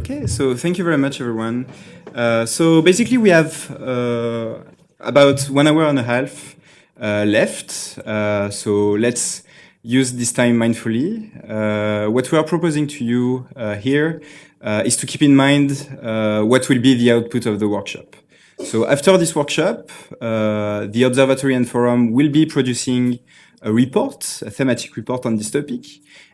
Okay, so thank you very much, everyone. So basically, we have about 1 hour and a half left. So let's use this time mindfully. What we are proposing to you here is to keep in mind what will be the output of the workshop. So after this workshop, the Observatory and Forum will be producing a report, a thematic report on this topic.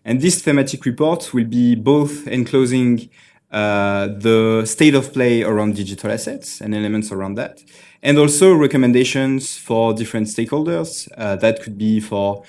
And this thematic report will be both enclosing the state of play around digital assets and elements around that, and also recommendations for different stakeholders. That could be for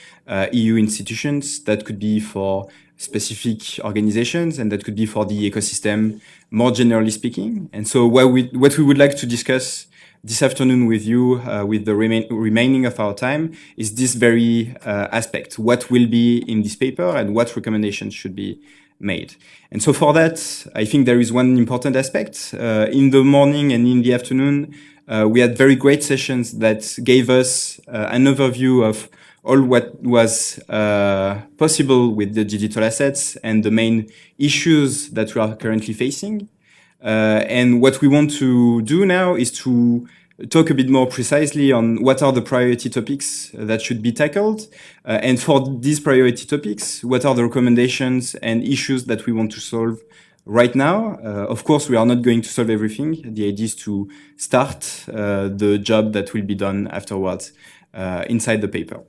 EU institutions, that could be for specific organizations, and that could be for the ecosystem, more generally speaking. And so what we would like to discuss this afternoon with you, with the remaining of our time, is this very aspect. What will be in this paper and what recommendations should be made. And so for that, I think there is one important aspect. In the morning and in the afternoon, we had very great sessions that gave us an overview of all what was possible with the digital assets and the main issues that we are currently facing. And what we want to do now is to talk a bit more precisely on what are the priority topics that should be tackled. And for these priority topics, what are the recommendations and issues that we want to solve right now? Of course, we are not going to solve everything. The idea is to start the job that will be done afterwards inside the paper.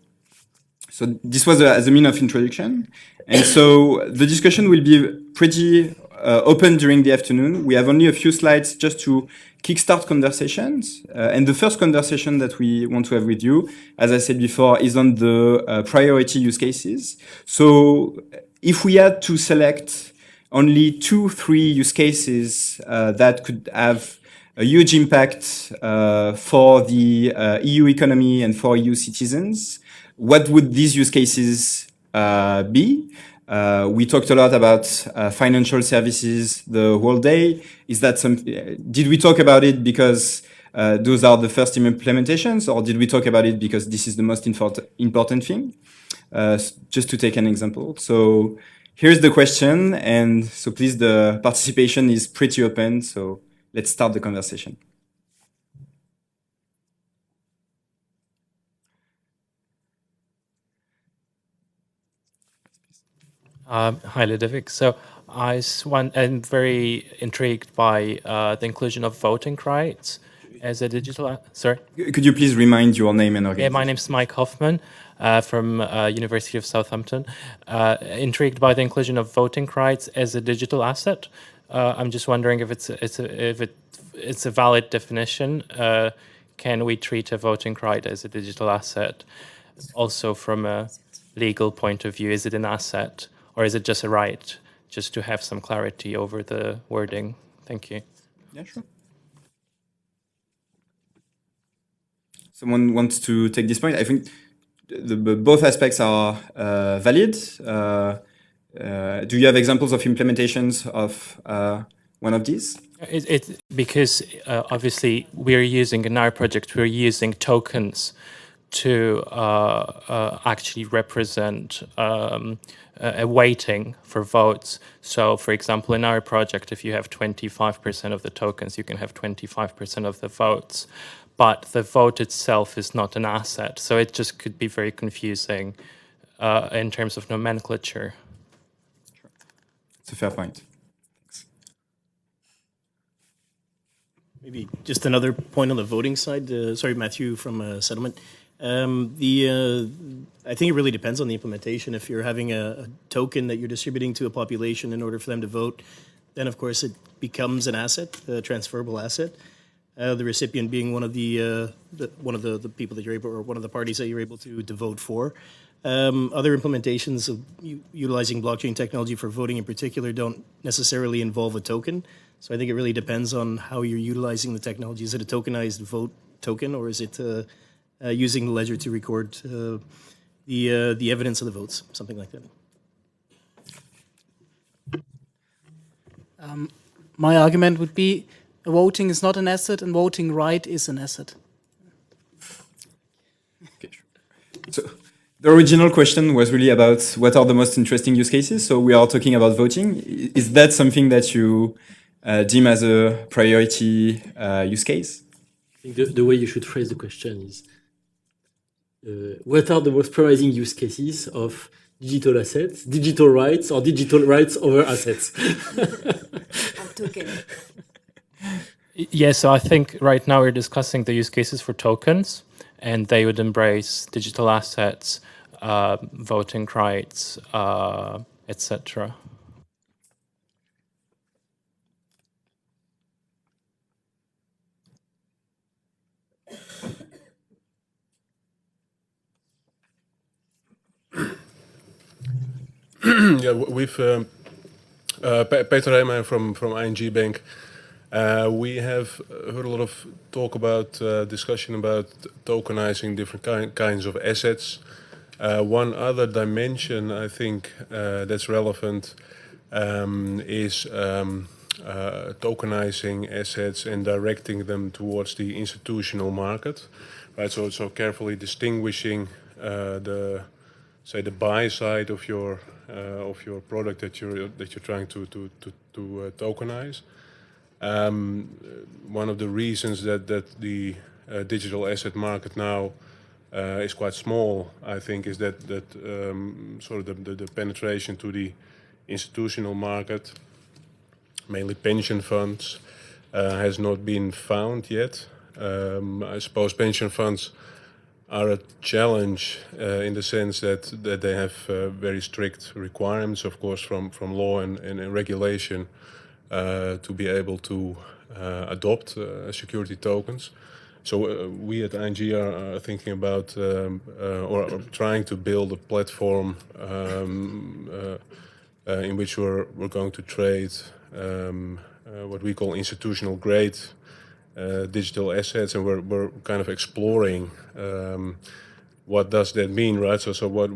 So this was as a mean of introduction. And so the discussion will be pretty open during the afternoon. We have only a few slides just to kickstart conversations. And the first conversation that we want to have with you, as I said before, is on the priority use cases. So if we had to select only 2-3 use cases that could have a huge impact for the EU economy and for EU citizens, what would these use cases be? We talked a lot about financial services the whole day. Is that did we talk about it because those are the first implementations, or did we talk about it because this is the most important thing? Just to take an example. So here's the question, and so please, the participation is pretty open. So let's start the conversation. Hi, Ludovic. So I'm very intrigued by the inclusion of voting rights as a digital. Sorry? Could you please remind your name and organization? Yeah, my name's Mike Hoffman from University of Southampton. Intrigued by the inclusion of voting rights as a digital asset. I'm just wondering if it's a valid definition. Can we treat a voting right as a digital asset? Also, from a legal point of view, is it an asset? Or is it just a right? Just to have some clarity over the wording. Thank you. Yeah, sure. Someone wants to take this point? I think both aspects are valid. Do you have examples of implementations of one of these? Because obviously we're using, in our project, we're using tokens to actually represent a weighting for votes. So, for example, in our project, if you have 25% of the tokens, you can have 25% of the votes. But the vote itself is not an asset. So it just could be very confusing in terms of nomenclature. Sure. It's a fair point. Thanks. Maybe just another point on the voting side. Sorry, Matthew from Settlement. I think it really depends on the implementation. If you're having a token that you're distributing to a population in order for them to vote, then of course it becomes an asset, a transferable asset. The recipient being one of the people that you're able, or one of the parties that you're able to vote for. Other implementations of utilizing blockchain technology for voting in particular don't necessarily involve a token. So I think it really depends on how you're utilizing the technology. Is it a tokenized vote token, or is it using the ledger to record the evidence of the votes, something like that? My argument would be voting is not an asset and voting right is an asset. Okay, sure. So the original question was really about what are the most interesting use cases. So we are talking about voting. Is that something that you deem as a priority use case? I think the way you should phrase the question is, what are the most promising use cases of digital assets, digital rights, or digital rights over assets? Token. Yeah, so I think right now we're discussing the use cases for tokens, and they would embrace digital assets, voting rights, etc. Yeah, we've Peter Heijmen from ING Bank. We have heard a lot of talk about discussion about tokenizing different kinds of assets. One other dimension I think that's relevant is tokenizing assets and directing them towards the institutional market, right? So carefully distinguishing the buy side of your product that you're trying to tokenize. One of the reasons that the digital asset market now is quite small, I think, is that sort of the penetration to the institutional market, mainly pension funds, has not been found yet. I suppose pension funds are a challenge in the sense that they have very strict requirements, of course, from law and regulation to be able to adopt security tokens. So we at ING are thinking about or trying to build a platform in which we're going to trade what we call institutional grade digital assets, and we're kind of exploring what does that mean, right? So what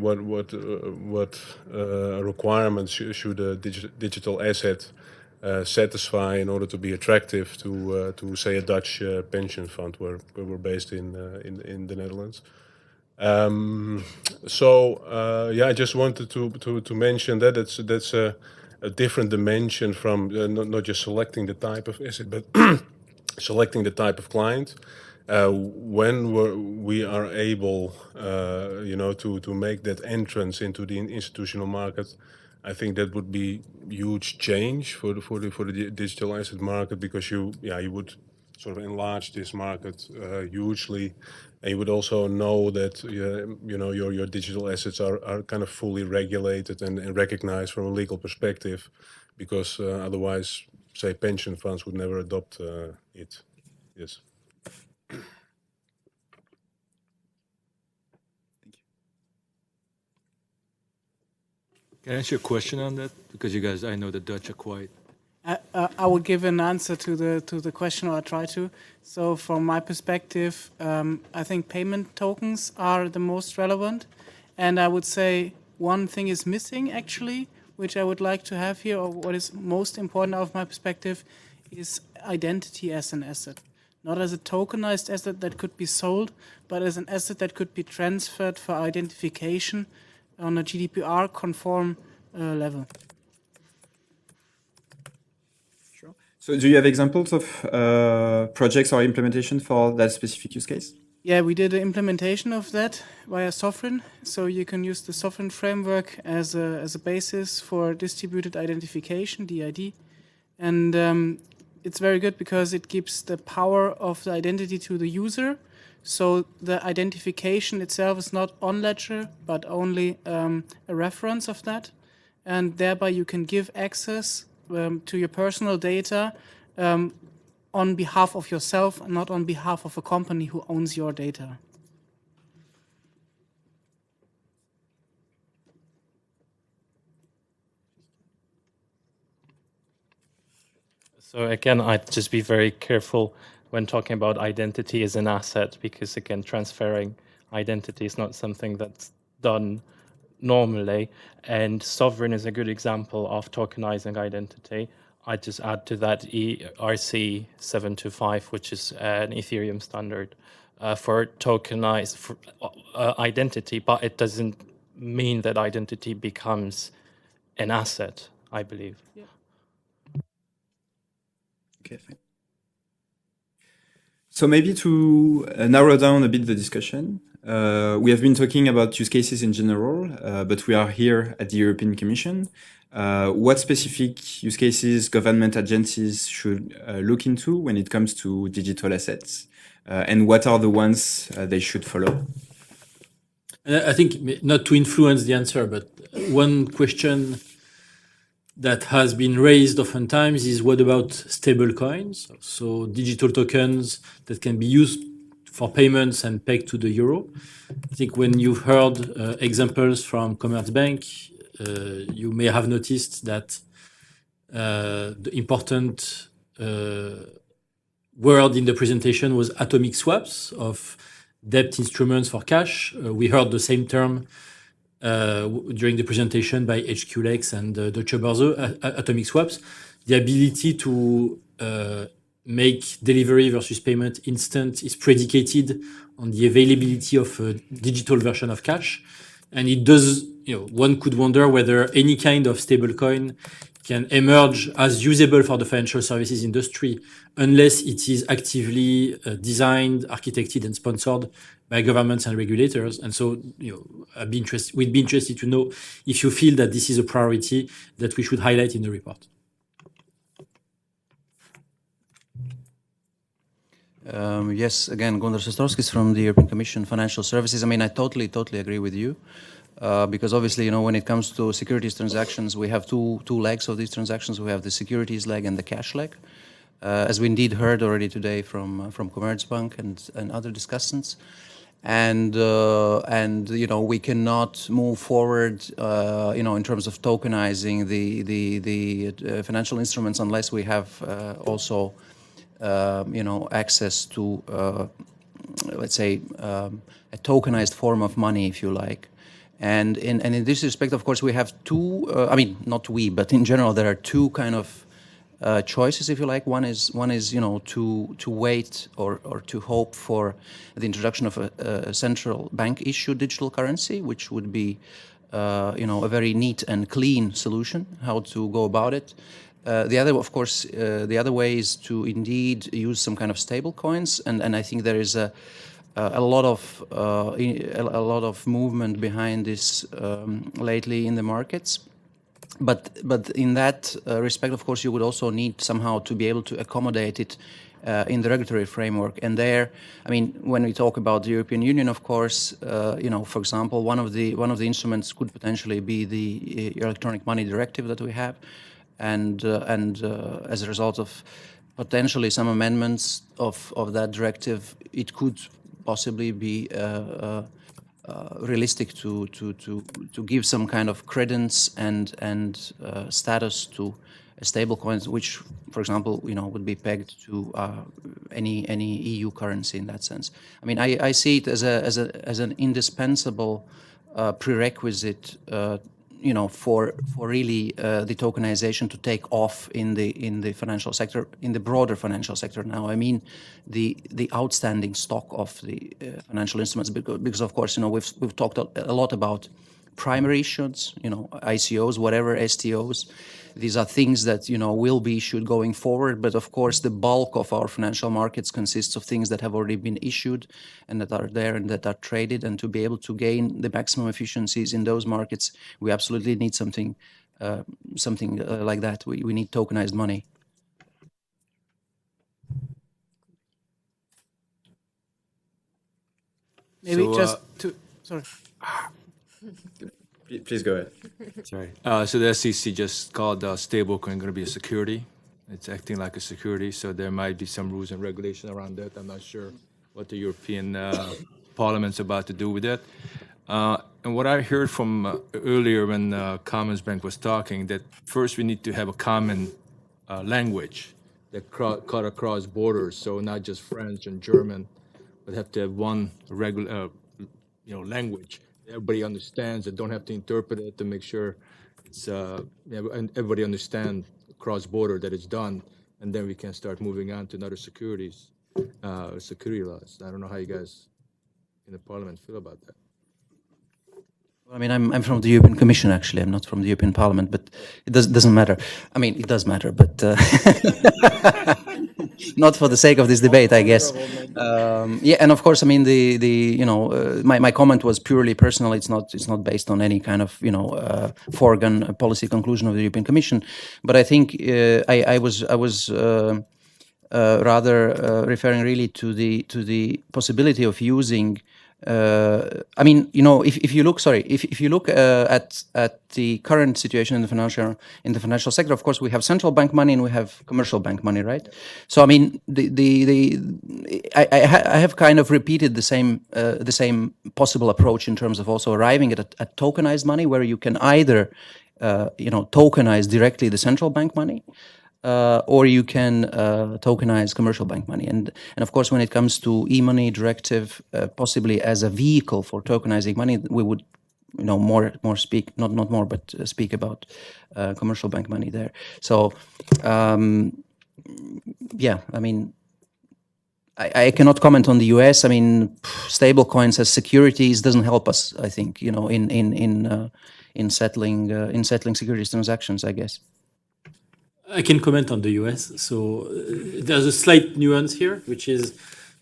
requirements should a digital asset satisfy in order to be attractive to say a Dutch pension fund where we're based in the Netherlands. I just wanted to mention that that's a different dimension from not just selecting the type of asset, but selecting the type of client. When we are able, to make that entrance into the institutional market, I think that would be huge change for the digital asset market, because you would sort of enlarge this market hugely, and you would also know that your digital assets are kind of fully regulated and recognized from a legal perspective, because otherwise, say, pension funds would never adopt it. Yes. Can I ask you a question on that? Because you guys, I know the Dutch are quite. I would give an answer to the question, or I try to. So from my perspective, I think payment tokens are the most relevant. And I would say one thing is missing, actually, which I would like to have here, or what is most important out of my perspective, is identity as an asset. Not as a tokenized asset that could be sold, but as an asset that could be transferred for identification on a GDPR-conform level. Sure. So do you have examples of projects or implementation for that specific use case? Yeah, we did an implementation of that via Sovereign. So you can use the Sovereign framework as a basis for distributed identification, DID. And it's very good because it gives the power of the identity to the user. So the identification itself is not on ledger, but only a reference of that. And thereby you can give access to your personal data on behalf of yourself, and not on behalf of a company who owns your data. So again, I'd just be very careful when talking about identity as an asset, because again, transferring identity is not something that's done normally. And Sovereign is a good example of tokenizing identity. I just add to that ERC 725, which is an Ethereum standard for tokenized identity, but it doesn't mean that identity becomes an asset, I believe. Yeah. Okay, fine. So maybe to narrow down a bit the discussion, we have been talking about use cases in general, but we are here at the European Commission. What specific use cases government agencies should look into when it comes to digital assets, and what are the ones they should follow? I think not to influence the answer, but one question that has been raised oftentimes is what about stable coins? So digital tokens that can be used for payments and pegged to the euro. I think when you've heard examples from Commerzbank, you may have noticed that the important word in the presentation was atomic swaps of debt instruments for cash. We heard the same term during the presentation by HQLex and Deutsche Börse, atomic swaps. The ability to make delivery versus payment instant is predicated on the availability of a digital version of cash. And it does, one could wonder whether any kind of stablecoin can emerge as usable for the financial services industry unless it is actively designed, architected, and sponsored by governments and regulators. And so, we'd be interested to know if you feel that this is a priority that we should highlight in the report. Yes, again, Gondar Sostorskis from the European Commission Financial Services. I mean, I totally agree with you. Because obviously, when it comes to securities transactions, we have two legs of these transactions. We have the securities leg and the cash leg. As we indeed heard already today from Commerzbank and other discussants. And we cannot move forward, in terms of tokenizing the financial instruments unless we have also, access to, let's say, a tokenized form of money, if you like. And in this respect, of course, we have two. Not we, but in general, there are two kind of choices, if you like. One is to wait or to hope for the introduction of a central bank issued digital currency, which would be a very neat and clean solution how to go about it. The other way is to indeed use some kind of stable coins, and I think there is a lot of movement behind this lately in the markets. But in that respect, of course, you would also need somehow to be able to accommodate it in the regulatory framework. And there, when we talk about the European Union, of course, for example, one of the instruments could potentially be the electronic money directive that we have, and as a result of potentially some amendments of that directive, it could possibly be realistic to give some kind of credence and status to stable coins, which, for example, would be pegged to any EU currency in that sense. I see it as an indispensable prerequisite, for really the tokenization to take off in the financial sector, in the broader financial sector. Now, the outstanding stock of the financial instruments, because of course, we've talked a lot about primary issuance, ICOs, whatever, STOs. These are things that, will be issued going forward. But of course, the bulk of our financial markets consists of things that have already been issued and that are there and that are traded. And to be able to gain the maximum efficiencies in those markets, we absolutely need something like that. We need tokenized money. Maybe sorry. Please go ahead. Sorry. So the SEC just called stablecoin going to be a security. It's acting like a security, so there might be some rules and regulation around that. I'm not sure what the European Parliament's about to do with that. And what I heard from earlier when Commerzbank was talking, that first we need to have a common language that cut across borders, so not just French and German, but have to have one regular, language. Everybody understands it, don't have to interpret it to make sure it's and everybody understand cross-border that it's done, and then we can start moving on to another security laws. I don't know how you guys in the Parliament feel about that. I'm from the European Commission, actually. I'm not from the European Parliament, but it doesn't matter. It does matter, but not for the sake of this debate, I guess. Yeah, and of course, I mean my comment was purely personal. It's not based on any kind of foregone policy conclusion of the European Commission. But I think I was rather referring really to the possibility of using. I mean, if you look, if you look at the current situation in the financial sector, of course, we have central bank money and we have commercial bank money, right? So, I mean, I have kind of repeated the same possible approach in terms of also arriving at a tokenized money, where you can either tokenize directly the central bank money, or you can tokenize commercial bank money. And of course, when it comes to e-money directive, possibly as a vehicle for tokenizing money, we would speak about commercial bank money there. So yeah, I mean, I cannot comment on the US. I mean, stable coins as securities doesn't help us, I think, in settling securities transactions, I guess. I can comment on the US. So there's a slight nuance here, which is,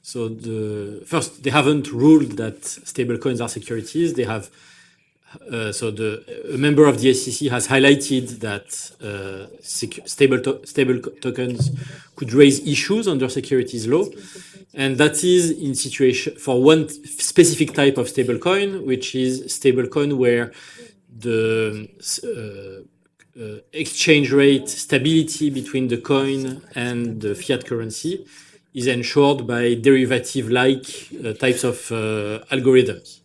first, they haven't ruled that stablecoins are securities. They have, a member of the SEC has highlighted that stable tokens could raise issues under securities law. And that is in situation for one specific type of stablecoin, which is stablecoin where the exchange rate stability between the coin and the fiat currency is ensured by derivative-like types of algorithms.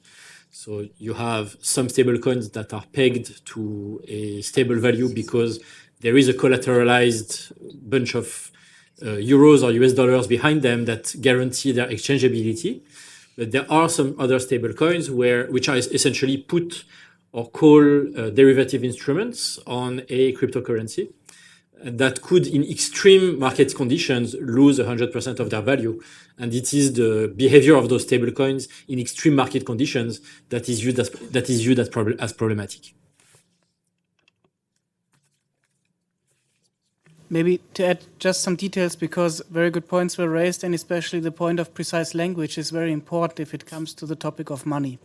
So you have some stablecoins that are pegged to a stable value because there is a collateralized bunch of euros or US dollars behind them that guarantee their exchangeability. But there are some other stablecoins which are essentially put or call derivative instruments on a cryptocurrency that could, in extreme market conditions, lose 100% of their value. And it is the behavior of those stablecoins in extreme market conditions that is viewed as problematic. Maybe to add just some details, because very good points were raised, and especially the point of precise language is very important if it comes to the topic of money.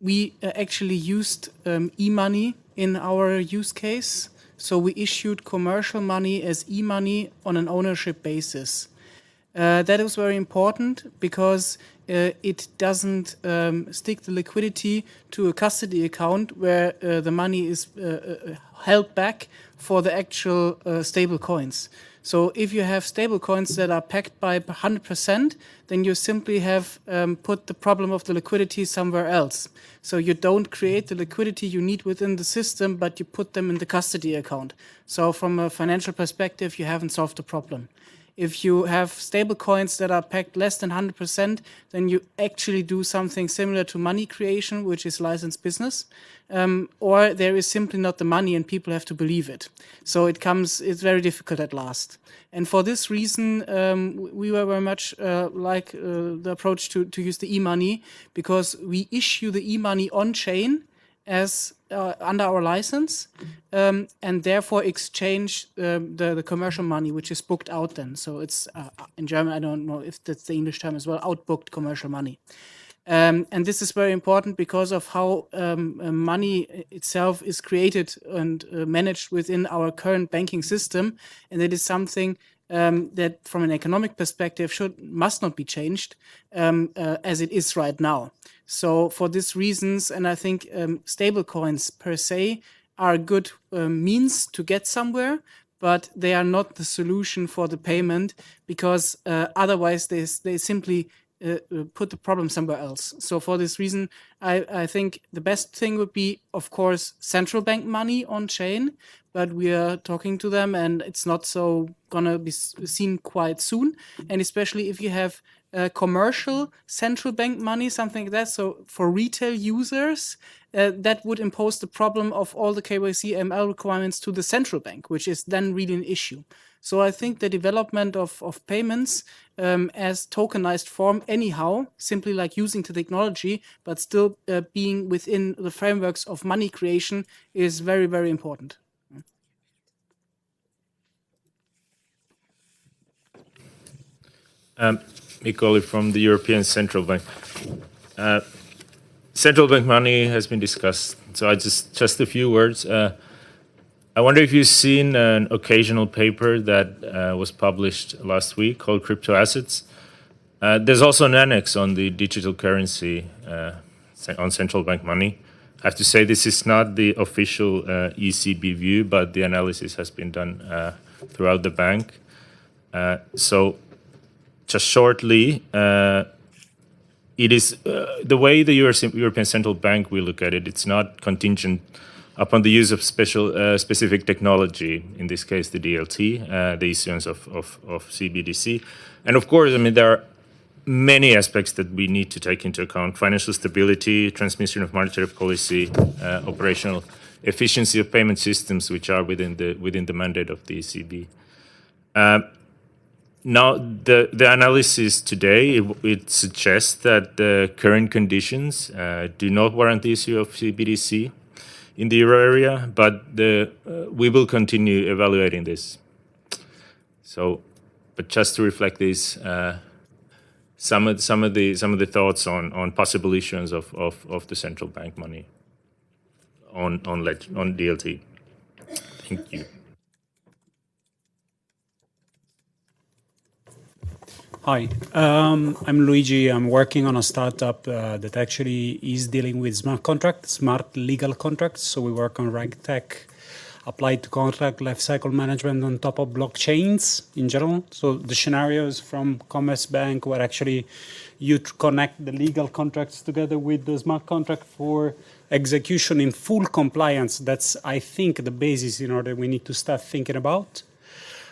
We actually used e-money in our use case. So we issued commercial money as e-money on an ownership basis. That is very important because it doesn't stick the liquidity to a custody account where the money is held back for the actual stable coins. So if you have stable coins that are packed by 100%, then you simply have put the problem of the liquidity somewhere else. So you don't create the liquidity you need within the system, but you put them in the custody account. So from a financial perspective, you haven't solved the problem. If you have stable coins that are packed less than 100%, then you actually do something similar to money creation, which is licensed business. Or there is simply not the money and people have to believe it. So it's very difficult at last. And for this reason, we were very much like the approach to use the e-money, because we issue the e-money on-chain as under our license, and therefore exchange the commercial money, which is booked out then. So it's, in German, I don't know if that's the English term as well, outbooked commercial money. And this is very important because of how money itself is created and managed within our current banking system. And it is something that from an economic perspective must not be changed as it is right now. So for these reasons, and I think stable coins per se are a good means to get somewhere, but they are not the solution for the payment, because otherwise they simply put the problem somewhere else. So for this reason, I think the best thing would be, of course, central bank money on chain, but we are talking to them and it's not so gonna be seen quite soon. And especially if you have commercial central bank money, something like that. So for retail users, that would impose the problem of all the KYC ML requirements to the central bank, which is then really an issue. So I think the development of payments as tokenized form anyhow, simply like using the technology, but still being within the frameworks of money creation, is very, very important. Mikoli from the European Central Bank. Central bank money has been discussed, so I just a few words. I wonder if you've seen an occasional paper that was published last week called Crypto Assets. There's also an annex on the digital currency on central bank money. I have to say this is not the official ECB view, but the analysis has been done throughout the bank. So just shortly, it is the way the European Central Bank will look at it. It's not contingent upon the use of specific technology. In this case, the DLT, the issuance of CBDC, and of course, I mean there are many aspects that we need to take into account: financial stability, transmission of monetary policy, operational efficiency of payment systems, which are within the mandate of the ECB. Now, the analysis today, it suggests that the current conditions do not warrant the issue of CBDC in the euro area, but we will continue evaluating this. So, but just to reflect this, some of the thoughts on possible issuance of the central bank money on DLT. Thank you. Hi, I'm Luigi. I'm working on a startup that actually is dealing with smart legal contracts. So we work on RegTech applied to contract lifecycle management on top of blockchains in general. So the scenarios from Commerzbank where actually you connect the legal contracts together with the smart contract for execution in full compliance. That's, I think, the basis in order we need to start thinking about.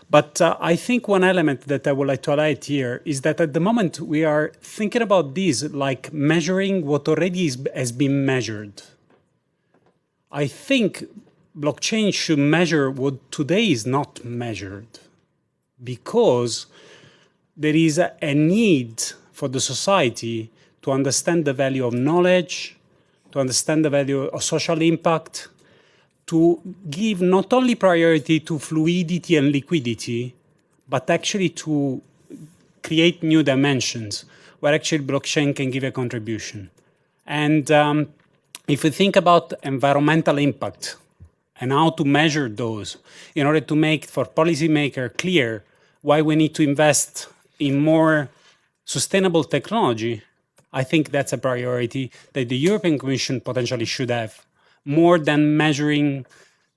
But I think one element that I would like to highlight here is that at the moment we are thinking about this like measuring what already has been measured. I think blockchain should measure what today is not measured, because there is a need for the society to understand the value of knowledge, to understand the value of social impact, to give not only priority to fluidity and liquidity, but actually to create new dimensions where actually blockchain can give a contribution. And if we think about environmental impact and how to measure those in order to make for policymakers clear why we need to invest in more sustainable technology, I think that's a priority that the European Commission potentially should have, more than measuring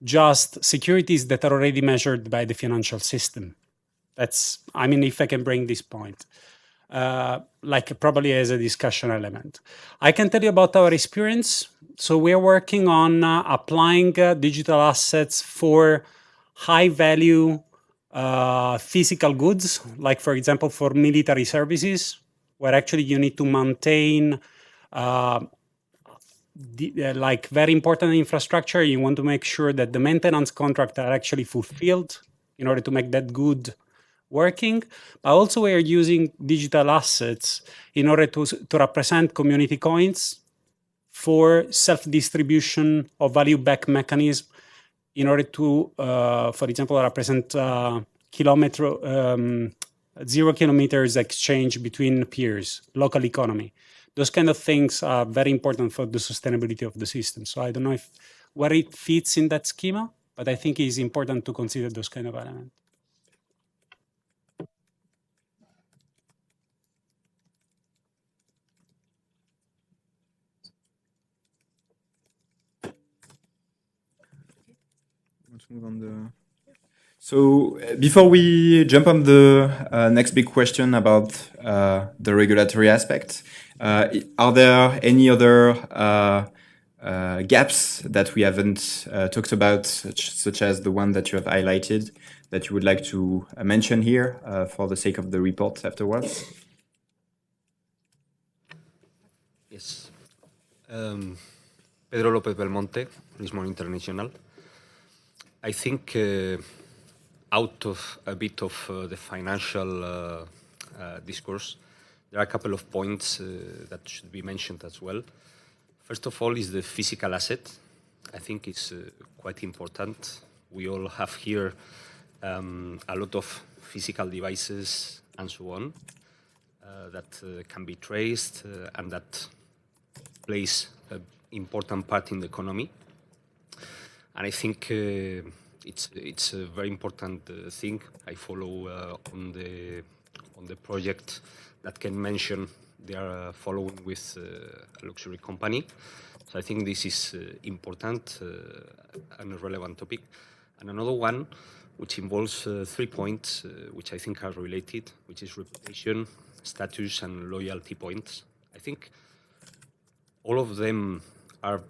just securities that are already measured by the financial system. That's, I mean, if I can bring this point, like probably as a discussion element. I can tell you about our experience. So we are working on applying digital assets for high value physical goods, like for example, for military services, where actually you need to maintain like very important infrastructure. You want to make sure that the maintenance contracts are actually fulfilled in order to make that good working. But also we are using digital assets in order to represent community coins for self-distribution of value-back mechanism in order to, for example, represent 0 kilometers exchange between peers, local economy. Those kind of things are very important for the sustainability of the system. So I don't know where it fits in that schema, but I think it is important to consider those kind of elements. Let's move on So before we jump on the next big question about the regulatory aspect, are there any other gaps that we haven't talked about, such as the one that you have highlighted, that you would like to mention here for the sake of the report afterwards? Yes. Pedro López Belmonte, Lisbon International. I think out of a bit of the financial discourse, there are a couple of points that should be mentioned as well. First of all is the physical asset. I think it's quite important. We all have here a lot of physical devices and so on. that can be traced and that plays an important part in the economy. And I think it's a very important thing. I follow on the project that can mention they are following with a luxury company. So I think this is important and a relevant topic. And another one, which involves 3 points, which I think are related, which is reputation, status, and loyalty points. I think all of them are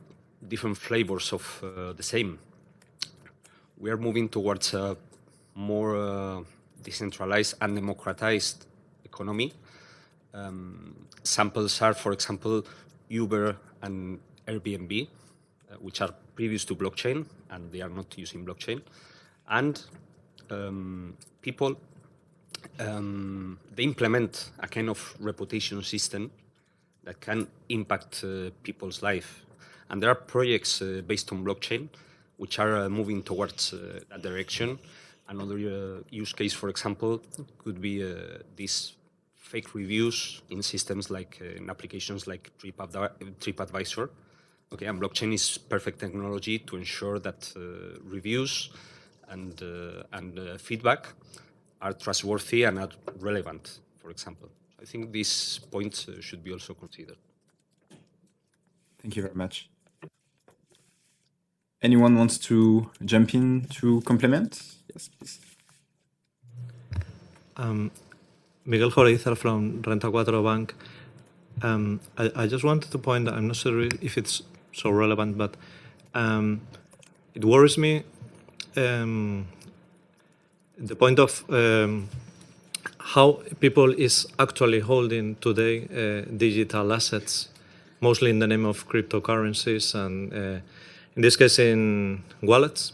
different flavors of the same. We are moving towards a more decentralized and democratized economy. Samples are, for example, Uber and Airbnb, which are previous to blockchain, and they are not using blockchain. And people, they implement a kind of reputation system that can impact people's life. And there are projects based on blockchain which are moving towards that direction. Another use case, for example, could be these fake reviews in systems like in applications like TripAdvisor. Okay, and blockchain is perfect technology to ensure that reviews and feedback are trustworthy and are relevant, for example. I think these points should be also considered. Thank you very much. Anyone wants to jump in to complement? Yes, please. Miguel Jorizar from Renta 4 Bank. I just wanted to point, I'm not sure if it's so relevant, but it worries me the point of how people is actually holding today digital assets, mostly in the name of cryptocurrencies and in this case in wallets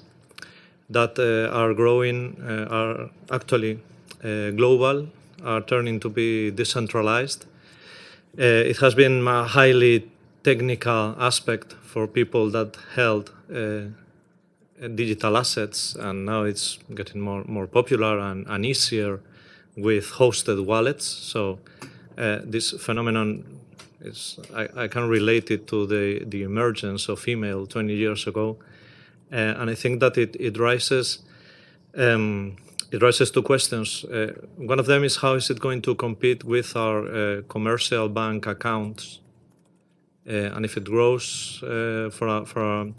that are growing, are actually global, are turning to be decentralized. It has been a highly technical aspect for people that held digital assets, and now it's getting more popular and easier with hosted wallets. So this phenomenon is, I can relate it to the emergence of email 20 years ago, and I think that it raises two questions. One of them is how is it going to compete with our commercial bank accounts, and if it grows for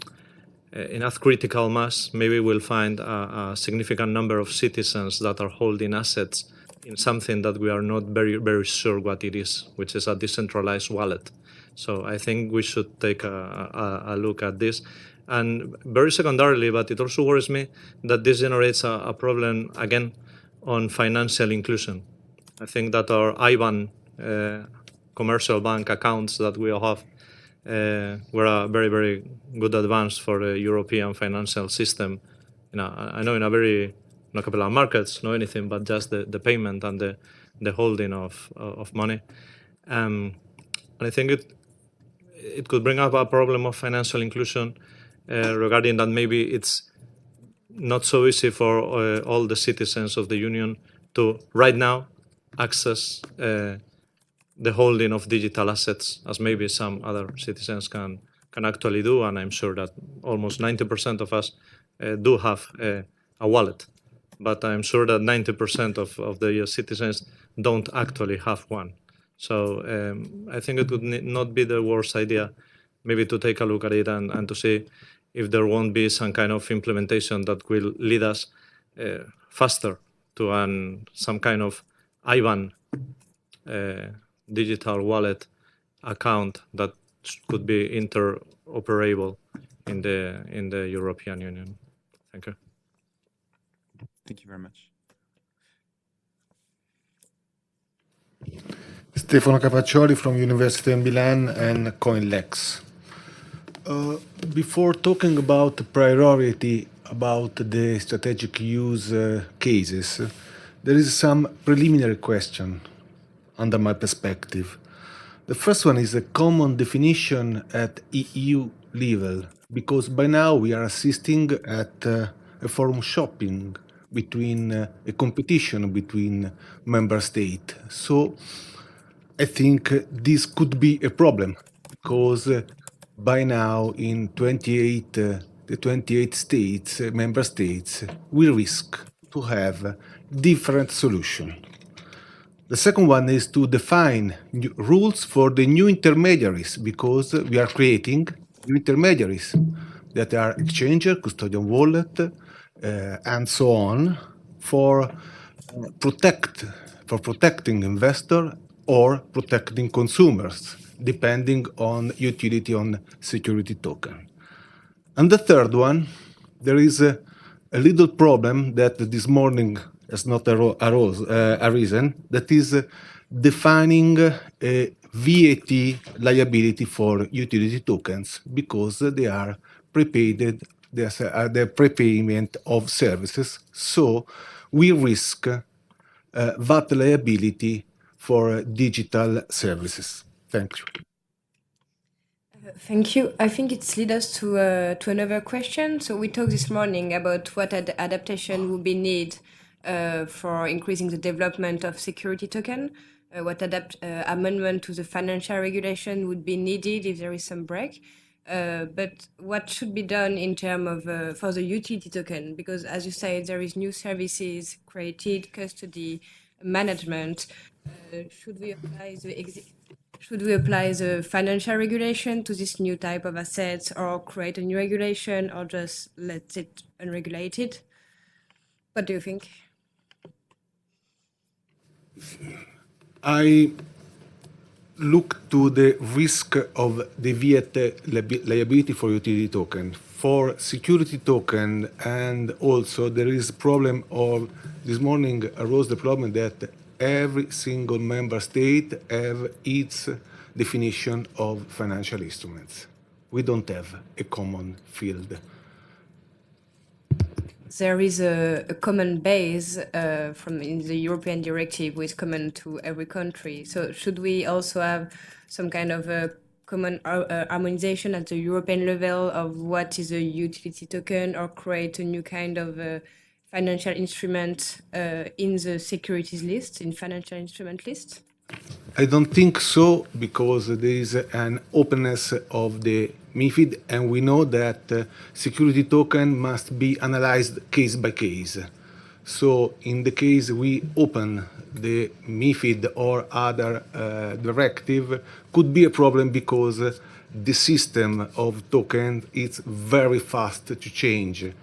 enough critical mass, maybe we'll find a significant number of citizens that are holding assets in something that we are not very sure what it is, which is a decentralized wallet. So I think we should take a look at this. And very secondarily, but it also worries me that this generates a problem, again, on financial inclusion. I think that our IBAN commercial bank accounts that we all have were a very good advance for the European financial system. I know in a very, not capital markets, no anything, but just the payment and the holding of money. And I think it could bring up a problem of financial inclusion regarding that maybe it's not so easy for all the citizens of the Union to right now access the holding of digital assets as maybe some other citizens can actually do. And I'm sure that almost 90% of us do have a wallet, but I'm sure that 90% of the citizens don't actually have one. So I think it would not be the worst idea maybe to take a look at it and to see if there won't be some kind of implementation that will lead us faster to some kind of IBAN digital wallet account that could be interoperable in the European Union. Thank you. Thank you very much. Stefano Capaccioli from University of Milan and CoinLex. Before talking about the priority about the strategic use cases, there is some preliminary question under my perspective. The first one is a common definition at EU level, because by now we are assisting at a forum shopping between a competition between member states. So I think this could be a problem because by now in 28, the 28 states, member states, we risk to have different solutions. The second one is to define rules for the new intermediaries because we are creating new intermediaries that are exchanger, custodian wallet, and so on for protecting investor or protecting consumers, depending on utility on security token. And the third one, there is a little problem that this morning has not arisen, that is defining a VAT liability for utility tokens because they are prepaid, the prepayment of services. So we risk VAT liability for digital services. Thank you. Thank you. I think it's lead us to another question. So we talked this morning about what adaptation would be needed for increasing the development of security token. What amendment to the financial regulation would be needed if there is some break. But what should be done in terms of for the utility token? Because as you say, there is new services created, custody, management. Should we apply the financial regulation to this new type of assets, or create a new regulation, or just let it unregulated? What do you think? I look to the risk of the VAT liability for utility token. For security token, and also there is a problem of, this morning arose the problem that every single member state have its definition of financial instruments. We don't have a common field. There is a common base from in the European directive, which is common to every country. So should we also have some kind of a common harmonization at the European level of what is a utility token, or create a new kind of financial instrument in the securities list, in financial instrument list? I don't think so, because there is an openness of the MiFID, and we know that security token must be analyzed case by case. So in the case we open the MiFID or other directive, could be a problem because the system of token is very fast to change.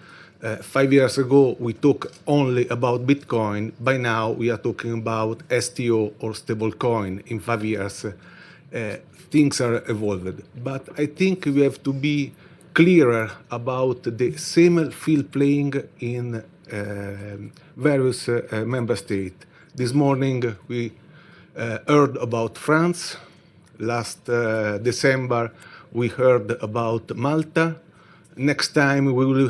5 years ago, we talked only about Bitcoin. By now, we are talking about STO or stablecoin. In 5 years, things are evolved. But I think we have to be clearer about the same field playing in various member states. This morning, we heard about France. Last December, we heard about Malta. Next time we will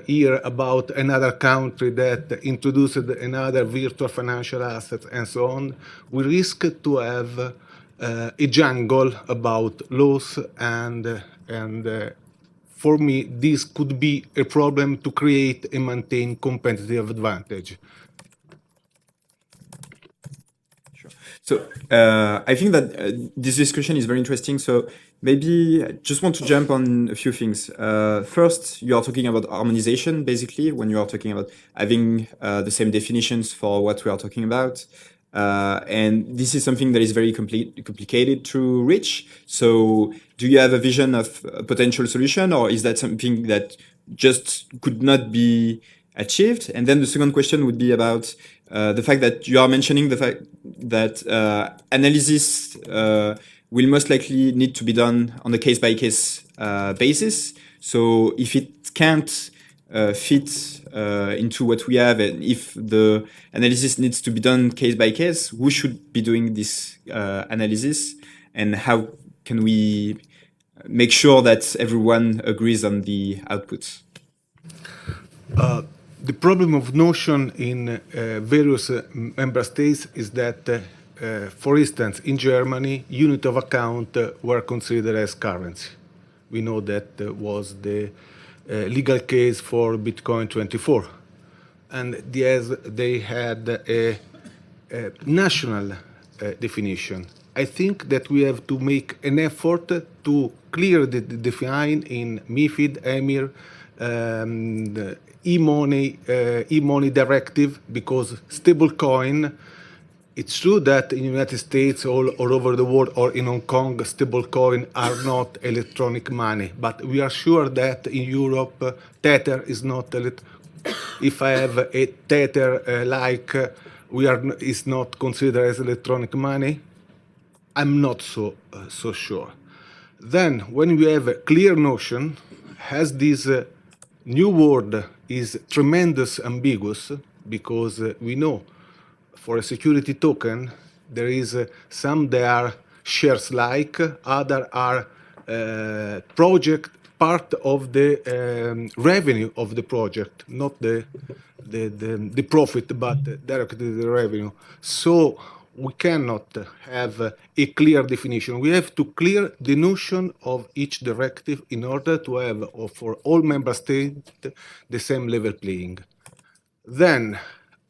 hear about another country that introduced another virtual financial asset and so on. We risk to have a jungle about laws, and for me this could be a problem to create and maintain competitive advantage. So I think that this discussion is very interesting. So maybe I just want to jump on a few things. First, you are talking about harmonization, basically, when you are talking about having the same definitions for what we are talking about. And this is something that is very complicated to reach. So do you have a vision of a potential solution, or is that something that just could not be achieved? And then the second question would be about the fact that you are mentioning the fact that analysis will most likely need to be done on a case-by-case basis. So if it can't fit into what we have, and if the analysis needs to be done case-by-case, who should be doing this analysis, and how can we make sure that everyone agrees on the outputs? The problem of notion in various member states is that, for instance, in Germany, unit of account were considered as currency. We know that was the legal case for Bitcoin 24. And they had a national definition. I think that we have to make an effort to clear the define in MiFID, EMIR, the e-money directive, because stablecoin, it's true that in the United States, all over the world, or in Hong Kong, stablecoin are not electronic money. But we are sure that in Europe, Tether is not if I have a Tether is not considered as electronic money, I'm not so sure. Then, when we have a clear notion, as this new word is tremendous ambiguous, because we know for a security token, there is some that are shares-like, other are project part of the revenue of the project, not the profit, but directly the revenue. So we cannot have a clear definition. We have to clear the notion of each directive in order to have, for all member states, the same level playing. Then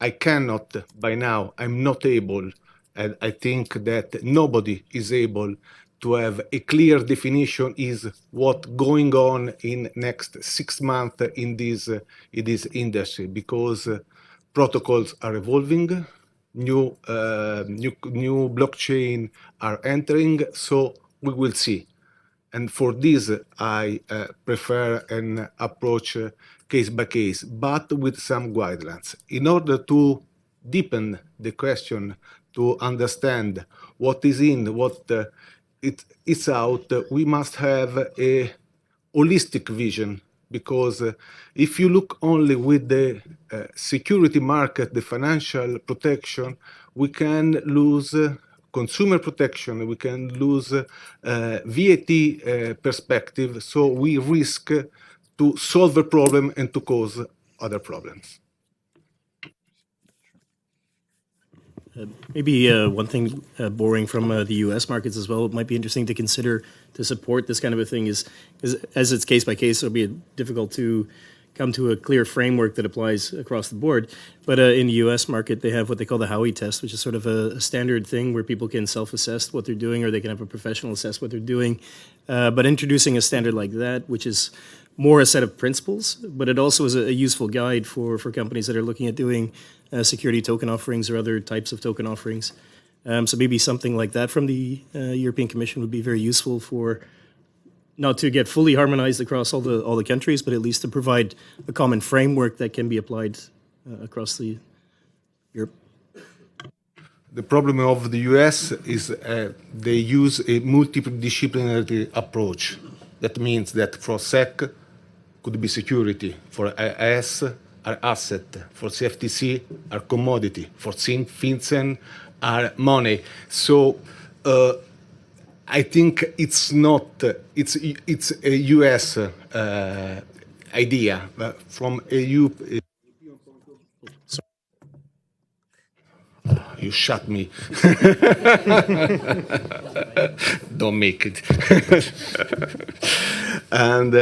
I cannot, by now, I'm not able, and I think that nobody is able to have a clear definition is what going on in next 6 months in this industry, because protocols are evolving, new blockchain are entering, so we will see. And for this, I prefer an approach case by case, but with some guidelines. In order to deepen the question, to understand what is in, what it's out, we must have a holistic vision, because if you look only with the security market, the financial protection, we can lose consumer protection, we can lose VAT perspective, so we risk to solve a problem and to cause other problems. Maybe one thing borrowing from the U.S. markets as well, it might be interesting to consider to support this kind of a thing is as it's case by case, it'll be difficult to come to a clear framework that applies across the board. But in the U.S. market, they have what they call the Howey test, which is sort of a standard thing where people can self-assess what they're doing, or they can have a professional assess what they're doing. But introducing a standard like that, which is more a set of principles, but it also is a useful guide for companies that are looking at doing security token offerings or other types of token offerings. So maybe something like that from the European Commission would be very useful for not to get fully harmonized across all the countries, but at least to provide a common framework that can be applied across the Europe. The problem of the US is they use a multidisciplinary approach. That means that for SEC could be security, for IS are asset, for CFTC are commodity, for FinCEN are money. So I think it's not, it's a US idea. From a European you shut me. Don't make it. And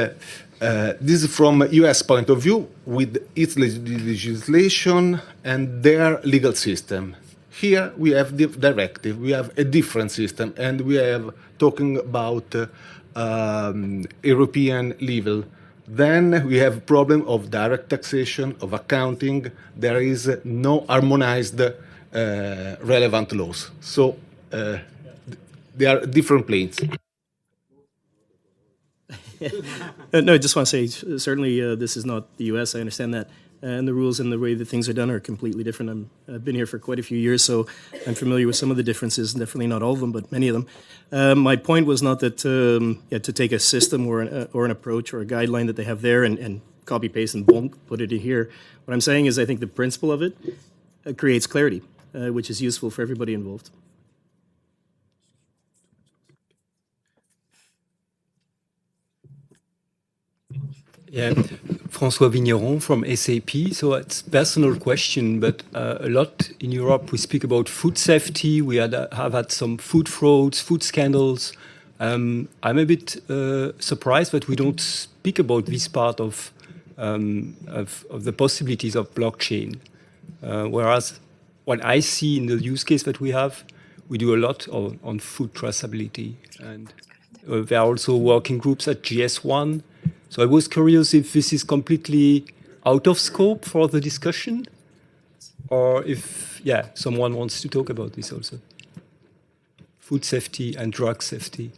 this is from a US point of view with its legislation and their legal system. Here we have the directive, we have a different system, and we have talking about European level. Then we have problem of direct taxation, of accounting. There is no harmonized relevant laws. So they are different planes. No, I just want to say, certainly this is not the US, I understand that. And the rules and the way that things are done are completely different. I've been here for quite a few years, so I'm familiar with some of the differences, definitely not all of them, but many of them. My point was not that to take a system or an approach or a guideline that they have there and copy-paste and bonk, put it in here. What I'm saying is I think the principle of it creates clarity, which is useful for everybody involved. Yeah, François Vigneron from SAP. So it's a personal question, but a lot in Europe we speak about food safety. We have had some food frauds, food scandals. I'm a bit surprised that we don't speak about this part of the possibilities of blockchain. Whereas what I see in the use case that we have, we do a lot on food traceability. And there are also working groups at GS1. So I was curious if this is completely out of scope for the discussion, or if, someone wants to talk about this also. Food safety and drug safety.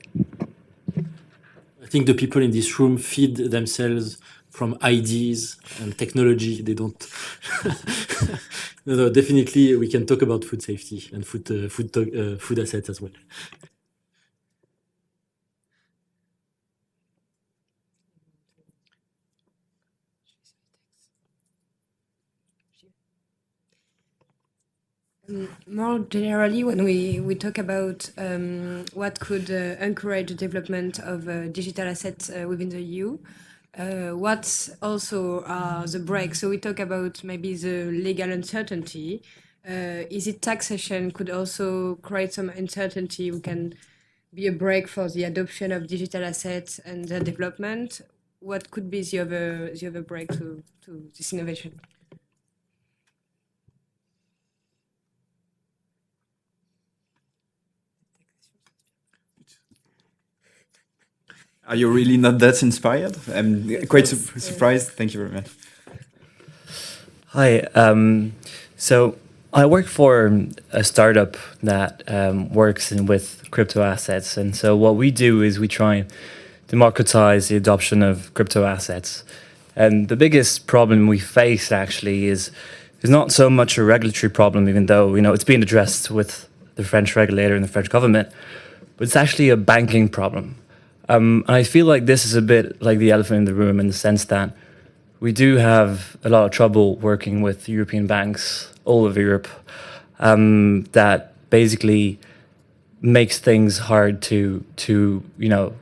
I think the people in this room feed themselves from ideas and technology. They don't. No, definitely we can talk about food safety and food assets as well. More generally, when we talk about what could encourage the development of digital assets within the EU, what also are the breaks? So we talk about maybe the legal uncertainty. Is it taxation could also create some uncertainty? We can be a break for the adoption of digital assets and their development. What could be the other break to this innovation? Are you really not that inspired? I'm quite surprised. Thank you very much. Hi. So I work for a startup that works with crypto assets. And so what we do is we try and democratize the adoption of crypto assets. And the biggest problem we face actually is not so much a regulatory problem, even though it's being addressed with the French regulator and the French government, but it's actually a banking problem. And I feel like this is a bit like the elephant in the room in the sense that we do have a lot of trouble working with European banks all over Europe that basically makes things hard to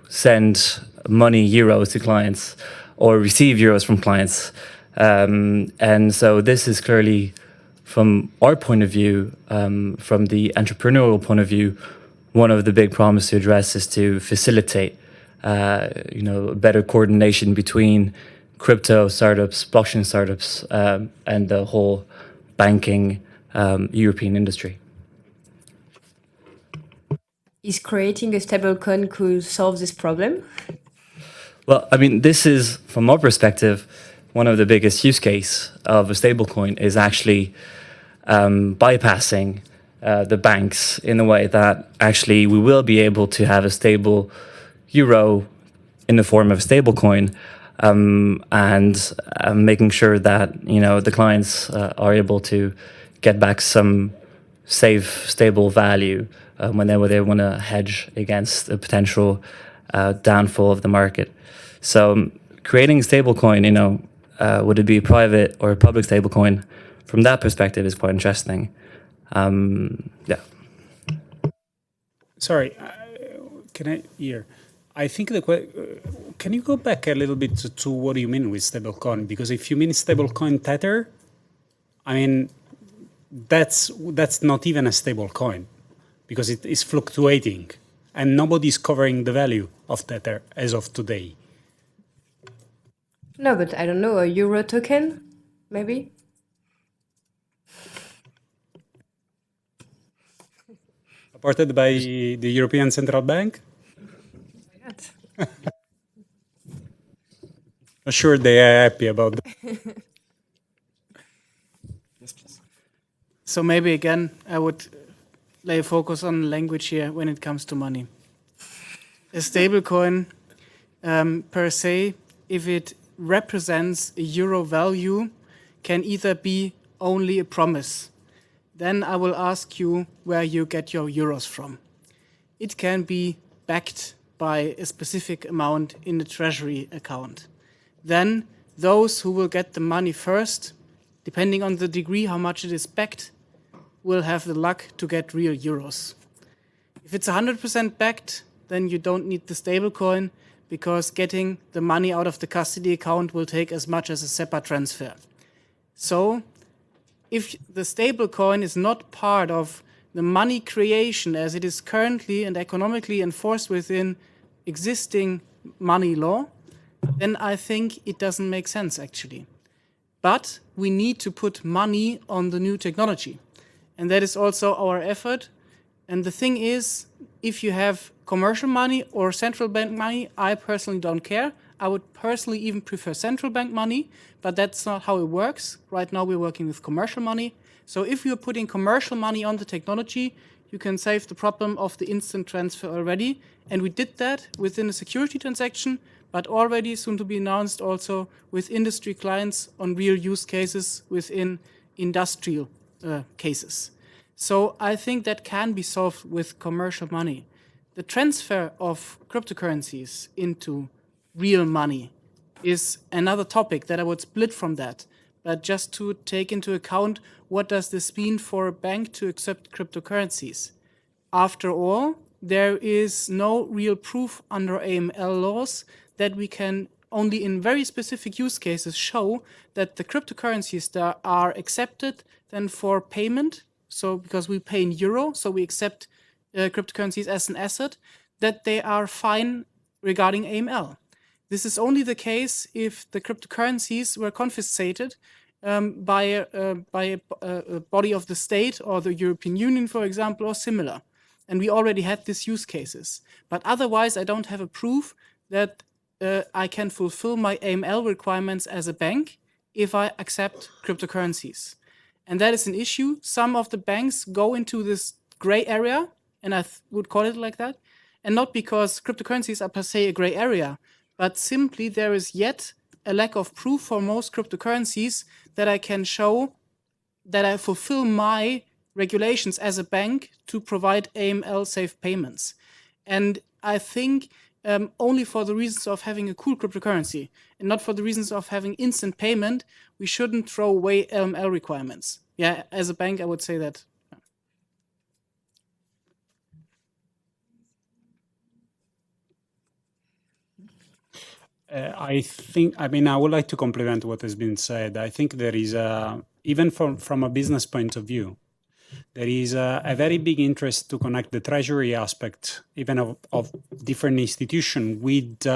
send money, euros to clients or receive euros from clients. And so this is clearly, from our point of view, from the entrepreneurial point of view, one of the big problems to address is to facilitate better coordination between crypto startups, blockchain startups, and the whole banking European industry. Is creating a stablecoin could solve this problem? Well, I mean, this is, from our perspective, one of the biggest use case of a stablecoin is actually bypassing the banks in a way that actually we will be able to have a stable euro in the form of a stablecoin, and making sure that the clients are able to get back some safe, stable value when they want to hedge against a potential downfall of the market. So creating a stablecoin, would it be a private or a public stablecoin? From that perspective, is quite interesting. Yeah. Sorry, can I hear? I think can you go back a little bit to what do you mean with stablecoin? Because if you mean stablecoin tether, I mean that's not even a stablecoin because it is fluctuating and nobody's covering the value of tether as of today. No, but I don't know, a euro token, maybe? Supported by the European Central Bank? I'm sure they are happy about that. Yes, please. So maybe again, I would lay a focus on language here when it comes to money. A stablecoin, per se, if it represents a euro value, can either be only a promise. Then I will ask you where you get your euros from. It can be backed by a specific amount in the treasury account. Then those who will get the money first, depending on the degree how much it is backed, will have the luck to get real euros. If it's 100% backed, then you don't need the stablecoin because getting the money out of the custody account will take as much as a SEPA transfer. So if the stablecoin is not part of the money creation as it is currently and economically enforced within existing money law, then I think it doesn't make sense actually. But we need to put money on the new technology. And that is also our effort. And the thing is, if you have commercial money or central bank money, I personally don't care. I would personally even prefer central bank money, but that's not how it works. Right now we're working with commercial money. So if you're putting commercial money on the technology, you can save the problem of the instant transfer already. And we did that within a security transaction, but already soon to be announced also with industry clients on real use cases within industrial cases. So I think that can be solved with commercial money. The transfer of cryptocurrencies into real money is another topic that I would split from that. But just to take into account, what does this mean for a bank to accept cryptocurrencies? After all, there is no real proof under AML laws that we can only in very specific use cases show that the cryptocurrencies that are accepted then for payment, so because we pay in euro, so we accept cryptocurrencies as an asset, that they are fine regarding AML. This is only the case if the cryptocurrencies were confiscated by a body of the state or the European Union, for example, or similar. And we already had these use cases. But otherwise, I don't have a proof that I can fulfill my AML requirements as a bank if I accept cryptocurrencies. And that is an issue. Some of the banks go into this gray area, and I would call it like that, and not because cryptocurrencies are per se a gray area, but simply there is yet a lack of proof for most cryptocurrencies that I can show that I fulfill my regulations as a bank to provide AML safe payments. And I think only for the reasons of having a cool cryptocurrency and not for the reasons of having instant payment, we shouldn't throw away AML requirements. Yeah, as a bank, I would say that. I would like to complement what has been said. I think there is, even from a business point of view, there is a very big interest to connect the treasury aspect, even of different institutions, with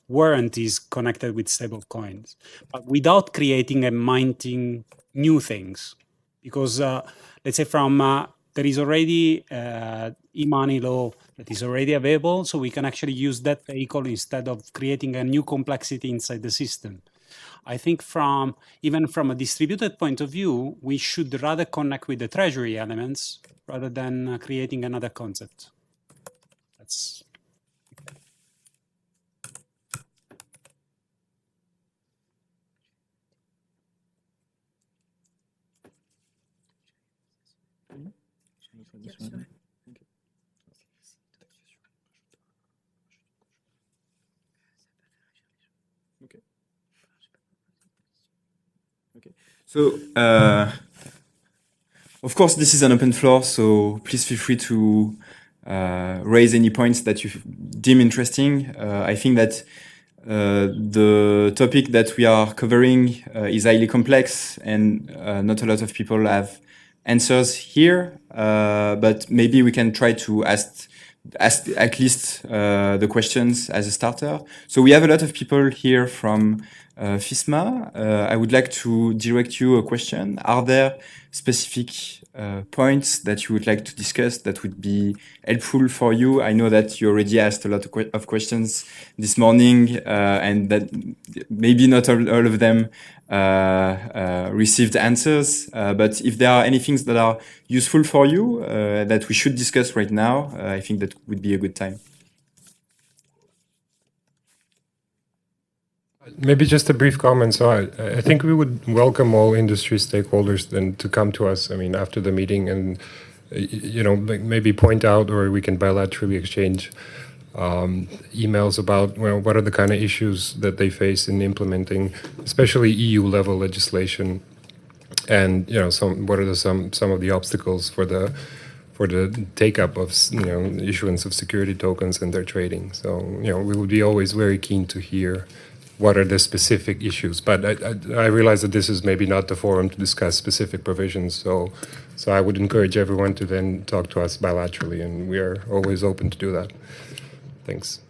warranties connected with stable coins, but without creating and minting new things. Because let's say there is already e-money law that is already available, so we can actually use that vehicle instead of creating a new complexity inside the system. I think even from a distributed point of view, we should rather connect with the treasury elements rather than creating another concept. That's. So, of course, this is an open floor, so please feel free to raise any points that you deem interesting. I think that the topic that we are covering is highly complex, and not a lot of people have answers here, but maybe we can try to ask at least the questions as a starter. So we have a lot of people here from FISMA. I would like to direct you a question. Are there specific points that you would like to discuss that would be helpful for you? I know that you already asked a lot of questions this morning, and that maybe not all of them received answers. But if there are any things that are useful for you that we should discuss right now, I think that would be a good time. Maybe just a brief comment. So I think we would welcome all industry stakeholders then to come to us, after the meeting and, maybe point out, or we can bilaterally exchange emails about, what are the kind of issues that they face in implementing, especially EU level legislation, and, what are some of the obstacles for the take up of, issuance of security tokens and their trading. So, we would be always very keen to hear what are the specific issues. But I realize that this is maybe not the forum to discuss specific provisions. So I would encourage everyone to then talk to us bilaterally, and we are always open to do that. Thanks.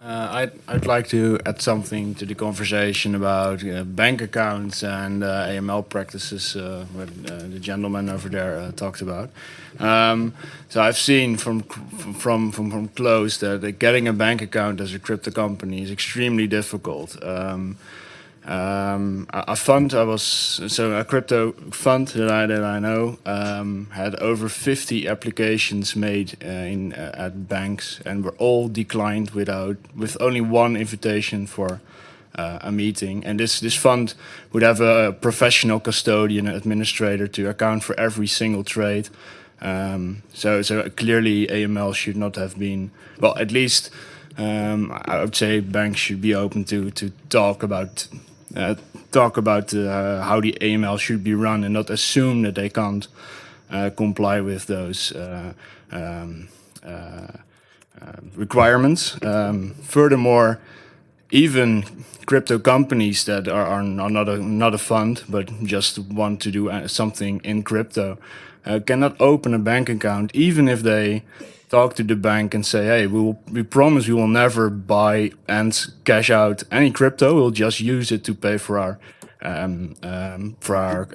I I'd like to add something to the conversation about bank accounts and AML practices, what the gentleman over there talked about. So I've seen from close that getting a bank account as a crypto company is extremely difficult. A crypto fund that I know had over 50 applications made at banks and were all declined with only one invitation for a meeting. And this fund would have a professional custodian administrator to account for every single trade. So clearly AML should not have been, well, at least I would say banks should be open to talk about how the AML should be run and not assume that they can't comply with those requirements. Furthermore, even crypto companies that are not a fund but just want to do something in crypto cannot open a bank account even if they talk to the bank and say, hey, we promise we will never buy and cash out any crypto. We'll just use it to pay for our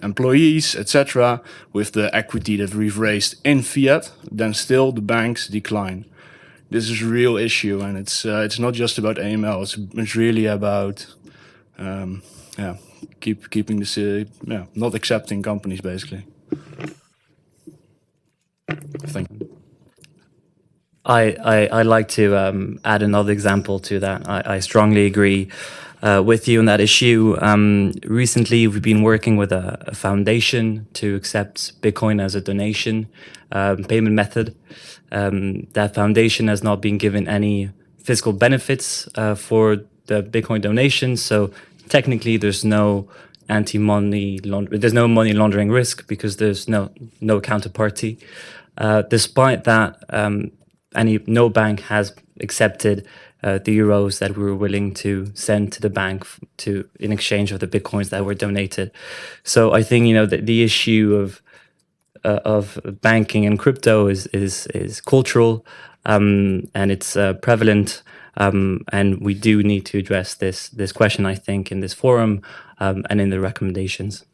employees, etc., with the equity that we've raised in fiat. Then still the banks decline. This is a real issue, and it's not just about AML. It's really about keeping this not accepting companies basically. Thank you. I'd like to add another example to that. I strongly agree with you on that issue. Recently, we've been working with a foundation to accept Bitcoin as a donation payment method. That foundation has not been given any fiscal benefits for the Bitcoin donation, so technically there's no there's no money laundering risk because there's no counterparty. Despite that, no bank has accepted the euros that we were willing to send to the bank in exchange of the bitcoins that were donated. So I think the issue of banking and crypto is cultural and it's prevalent, and we do need to address this question, I think, in this forum and in the recommendations.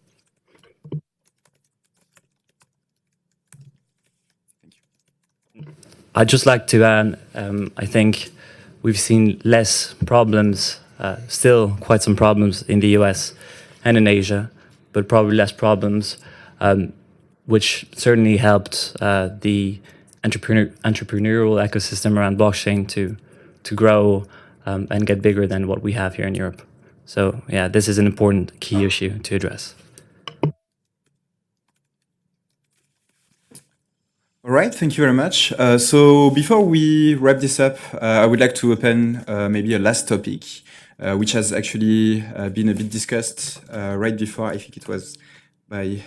I'd just like to add, I think we've seen less problems, still quite some problems in the US and in Asia, but probably less problems, which certainly helped the entrepreneurial ecosystem around blockchain to grow and get bigger than what we have here in Europe. So yeah, this is an important key issue to address. All right, thank you very much. So before we wrap this up, I would like to open maybe a last topic, which has actually been a bit discussed right before. I think it was by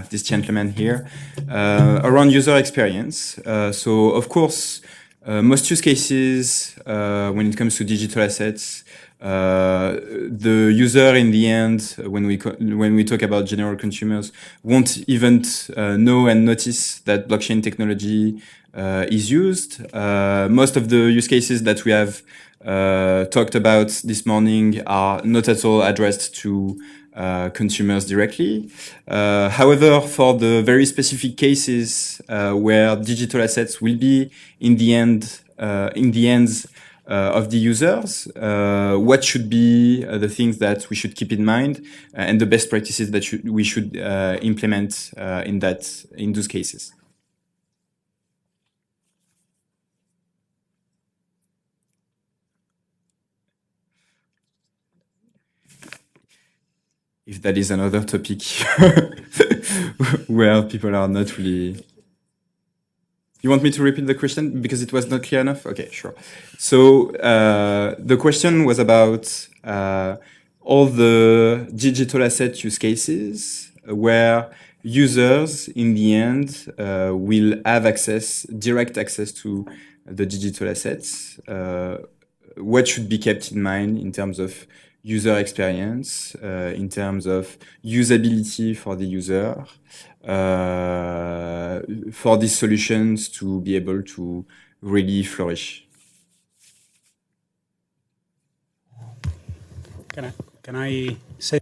this gentleman here, around user experience. So of course, most use cases, when it comes to digital assets, the user in the end, when we talk about general consumers, won't even know and notice that blockchain technology is used. Most of the use cases that we have talked about this morning are not at all addressed to consumers directly. However, for the very specific cases where digital assets will be in the hands of the users, what should be the things that we should keep in mind and the best practices that we should implement in those cases. If that is another topic where people are not really... You want me to repeat the question because it was not clear enough? Okay, sure. So the question was about all the digital asset use cases where users in the end will have direct access to the digital assets. What should be kept in mind in terms of user experience, in terms of usability for the user, for these solutions to be able to really flourish? Can I say?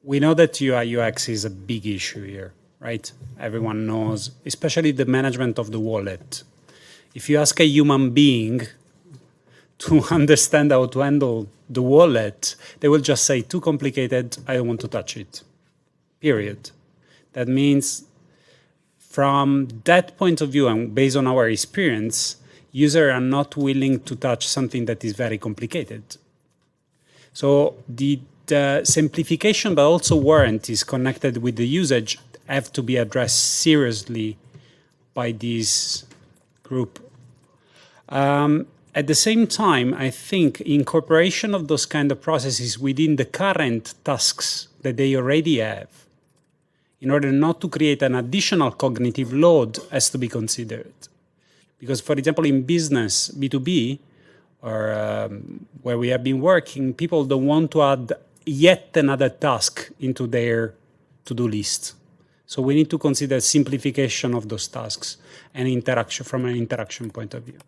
We know that UI UX is a big issue here, right? Everyone knows, especially the management of the wallet. If you ask a human being to understand how to handle the wallet, they will just say, too complicated, I don't want to touch it, period. That means from that point of view, and based on our experience, users are not willing to touch something that is very complicated. So the simplification, but also warranties connected with the usage have to be addressed seriously by this group. At the same time, I think incorporation of those kind of processes within the current tasks that they already have, in order not to create an additional cognitive load, has to be considered. Because, for example, in business, B2B, or where we have been working, people don't want to add yet another task into their to-do list. So we need to consider simplification of those tasks and interaction from an interaction point of view.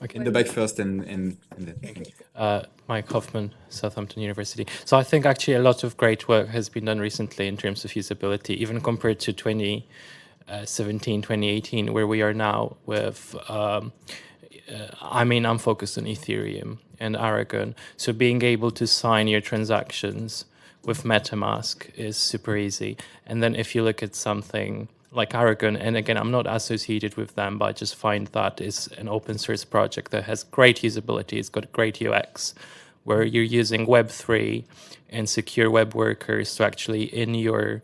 Okay, in the back first and then. Mike Hoffman, Southampton University. So I think actually a lot of great work has been done recently in terms of usability, even compared to 2017, 2018, where we are now with, I'm focused on Ethereum and Aragon. So being able to sign your transactions with MetaMask is super easy. And then if you look at something like Aragon, and again, I'm not associated with them, but I just find that is an open source project that has great usability. It's got great UX, where you're using Web3 and secure web workers to actually, in your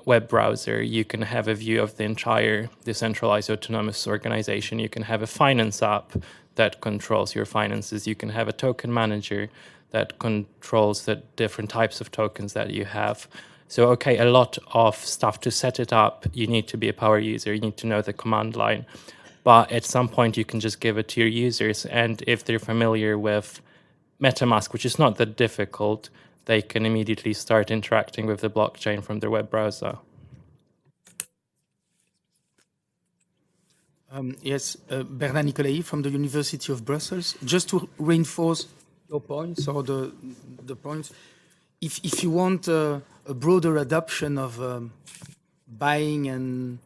web browser, you can have a view of the entire decentralized autonomous organization. You can have a finance app that controls your finances. You can have a token manager that controls the different types of tokens that you have. So, okay, a lot of stuff to set it up. You need to be a power user. You need to know the command line. But at some point, you can just give it to your users. And if they're familiar with MetaMask, which is not that difficult, they can immediately start interacting with the blockchain from their web browser. Yes, Bernard Nicolai from the University of Brussels. Just to reinforce your points, or the points, if you want a broader adoption of buying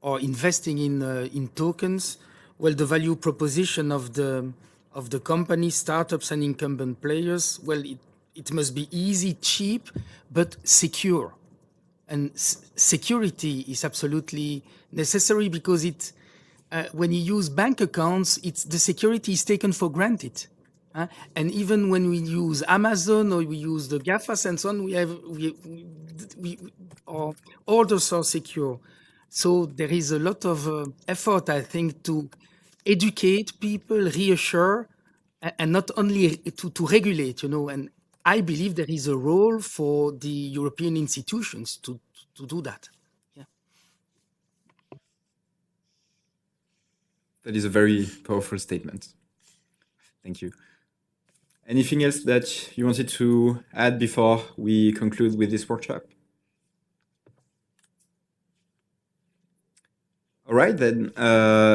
or investing in tokens, well, the value proposition of the company, startups and incumbent players, well, it must be easy, cheap, but secure. And security is absolutely necessary, because when you use bank accounts, the security is taken for granted. And even when we use Amazon or we use the GAFAs and so on, our orders are secure. So there is a lot of effort, I think, to educate people, reassure, and not only to regulate, And I believe there is a role for the European institutions to do that. Yeah. That is a very powerful statement. Thank you. Anything else that you wanted to add before we conclude with this workshop? All right, then.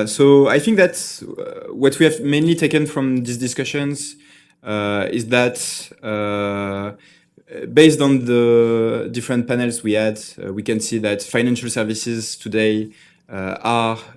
So I think that what we have mainly taken from these discussions is that based on the different panels we had, we can see that financial services today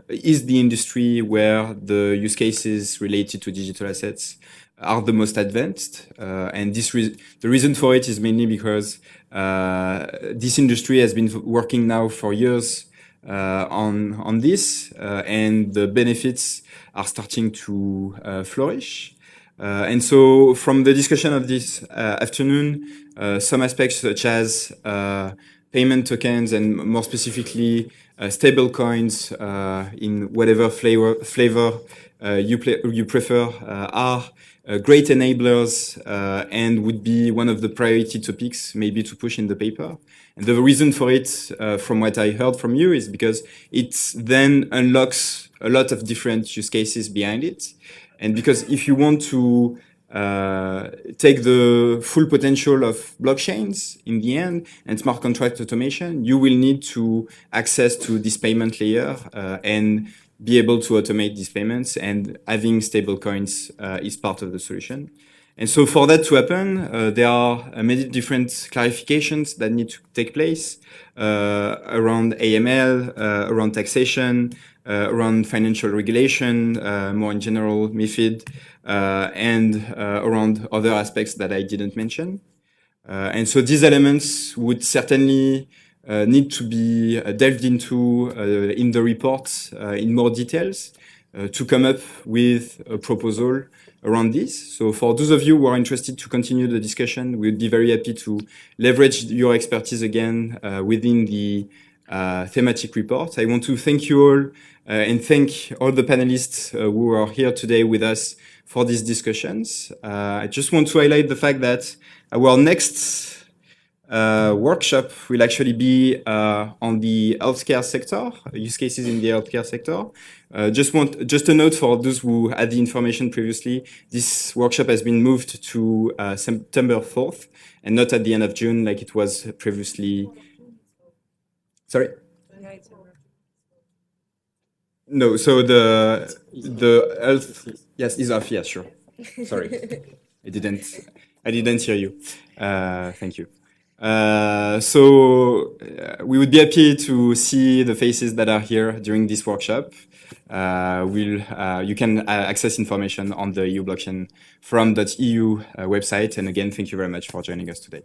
is the industry where the use cases related to digital assets are the most advanced. And the reason for it is mainly because this industry has been working now for years on this, and the benefits are starting to flourish. And so from the discussion of this afternoon, some aspects such as payment tokens and more specifically stable coins in whatever flavor you prefer are great enablers and would be one of the priority topics maybe to push in the paper. And the reason for it, from what I heard from you, is because it then unlocks a lot of different use cases behind it. And because if you want to take the full potential of blockchains in the end and smart contract automation, you will need to access to this payment layer and be able to automate these payments, and having stable coins is part of the solution. And so for that to happen, there are many different clarifications that need to take place around AML, around taxation, around financial regulation, more in general, MiFID, and around other aspects that I didn't mention. And so these elements would certainly need to be delved into in the report in more details to come up with a proposal around this. So for those of you who are interested to continue the discussion, we'd be very happy to leverage your expertise again within the thematic report. I want to thank you all and thank all the panelists who are here today with us for these discussions. I just want to highlight the fact that our next workshop will actually be on the healthcare sector, use cases in the healthcare sector. Just a note for those who had the information previously, this workshop has been moved to September 4th and not at the end of June like it was previously. Sorry? No, so the health, yes, is off, yes, sure. Sorry, I didn't hear you. Thank you. So we would be happy to see the faces that are here during this workshop. You can access information on the EU Blockchain Forum.eu website. And again, thank you very much for joining us today.